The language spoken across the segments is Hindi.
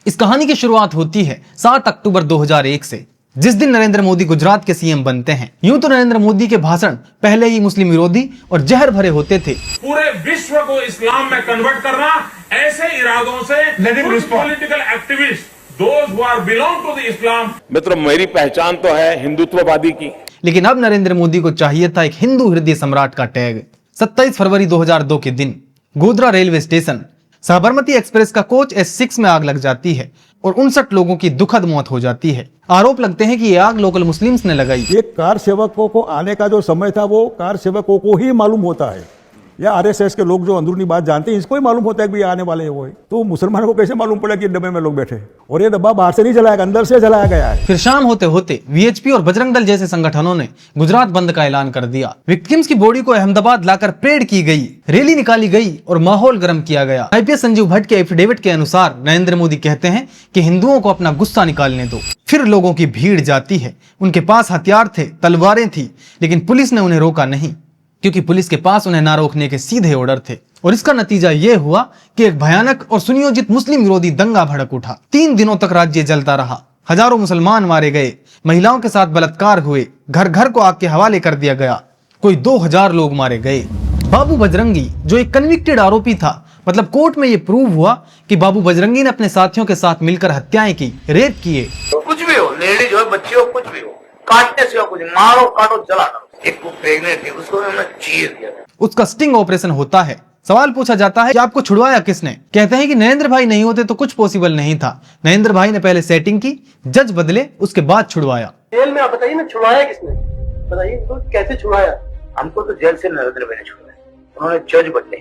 इस कहानी की शुरुआत होती है 7 अक्टूबर 2001 से, जिस दिन नरेंद्र मोदी गुजरात के सीएम बनते हैं। यूं तो नरेंद्र मोदी के भाषण पहले ही मुस्लिम विरोधी और जहर भरे होते थे। पूरे विश्व को इस्लाम में कन्वर्ट करना, ऐसे इरादों से political activist those who are belong to the Islam. मित्रों, मेरी पहचान तो है हिंदुत्ववादी की, लेकिन अब नरेंद्र मोदी को चाहिए था एक हिंदू हृदय सम्राट का टैग। 27 फरवरी 2002 के दिन Godhra railway station Sabarmati express का कोच S6 में आग लग जाती है और 59 लोगों की दुखद मौत हो जाती है। आरोप लगते हैं कि ये आग लोकल मुस्लिम्स ने लगाई। ये कार सेवकों को आने का जो समय था वो कार सेवकों को ही मालूम होता है, या आरएसएस के लोग जो अंदरूनी बात जानते हैं इसको ही मालूम होता है कि ये आने वाले हैं वो है। तो मुसलमानों को कैसे मालूम पड़ा कि डब्बे में लोग बैठे? और ये डब्बा बाहर से नहीं जलाया गया, अंदर से जलाया गया है। फिर शाम होते होते वीएचपी और बजरंग दल जैसे संगठनों ने गुजरात बंद का ऐलान कर दिया। विक्टिम्स की बॉडी को अहमदाबाद लाकर परेड की गई, रैली निकाली गई और माहौल गर्म किया गया। आईपीएस संजीव भट्ट के एफिडेविट के अनुसार नरेंद्र मोदी कहते हैं कि हिंदुओं को अपना गुस्सा निकालने दो। फिर लोगों की भीड़ जाती है। उनके पास हथियार थे, तलवारें थी, लेकिन पुलिस ने उन्हें रोका नहीं, क्योंकि पुलिस के पास उन्हें ना रोकने के सीधे ऑर्डर थे। और इसका नतीजा यह हुआ कि एक भयानक और सुनियोजित मुस्लिम विरोधी दंगा भड़क उठा। 3 दिनों तक राज्य जलता रहा। हजारों मुसलमान मारे गए, महिलाओं के साथ बलात्कार हुए, घर घर को आग के हवाले कर दिया गया, कोई 2000 लोग मारे गए। बाबू बजरंगी जो एक कन्विक्टेड आरोपी था, मतलब कोर्ट में यह प्रूव हुआ कि बाबू बजरंगी ने अपने साथियों के साथ मिलकर हत्याएं की, रेप किए। कुछ भी हो, लेडीज हो, बच्चे हो, कुछ भी हो, काटने से कुछ, मारो काटो जला दो। एक को प्रेग्नेंट थी, उसको हमने चीर दिया। उसका स्टिंग ऑपरेशन होता है। सवाल पूछा जाता है कि आपको छुड़वाया किसने? कहते हैं कि नरेंद्र भाई नहीं होते तो कुछ पॉसिबल नहीं था। नरेंद्र भाई ने पहले सेटिंग की, जज बदले, उसके बाद छुड़वाया। जेल में आप बताइए ना, छुड़वाया किसने? बताइए तो, कैसे छुड़वाया? हमको तो जेल से नरेंद्र भाई ने छुड़वाया। उन्होंने जज बदले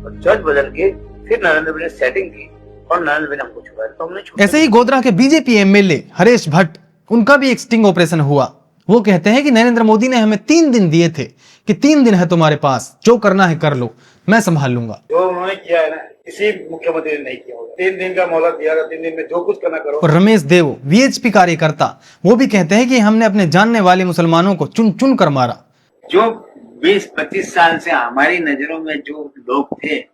और जज बदल के फिर नरेंद्र भाई ने सेटिंग की और नरेंद्र भाई ने हमको छुड़वाया, तो हमने छुड़वाया। ऐसे ही गोधरा के बीजेपी एमएलए हरेश भट्ट, उनका भी एक स्टिंग ऑपरेशन हुआ। वो कहते हैं कि नरेंद्र मोदी ने हमें 3 दिन दिए थे कि 3 दिन है तुम्हारे पास, जो करना है कर लो, मैं संभाल लूंगा। जो उन्होंने किया है ना, किसी मुख्यमंत्री ने नहीं किया होगा। 3 दिन का मोहलत दिया था, 3 दिन में जो कुछ करना करो। और रमेश देव, वीएचपी कार्यकर्ता, वो भी कहते हैं कि हमने अपने जानने वाले मुसलमानों को चुन चुन कर मारा। जो 20-25 साल से हमारी नजरों में जो लोग थे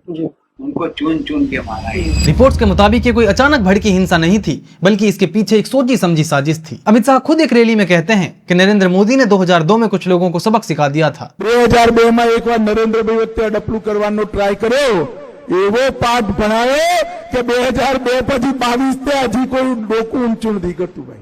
उनको चुन चुन के मारा। रिपोर्ट्स के मुताबिक ये कोई अचानक भड़की हिंसा नहीं थी, बल्कि इसके पीछे एक सोची समझी साजिश थी। अमित शाह खुद एक रैली में कहते हैं कि नरेंद्र मोदी ने 2002 में कुछ लोगों को सबक सिखा दिया था। 2002 में एक बार नरेंद्र भाई वच्चे अडपलू करवानो ट्राय કર્યો, એવો પાઠ ભણાયો કે 2002 પછી 22 થી હજી કોઈ ડોકું ઊંચું નથી કરતું ભાઈ।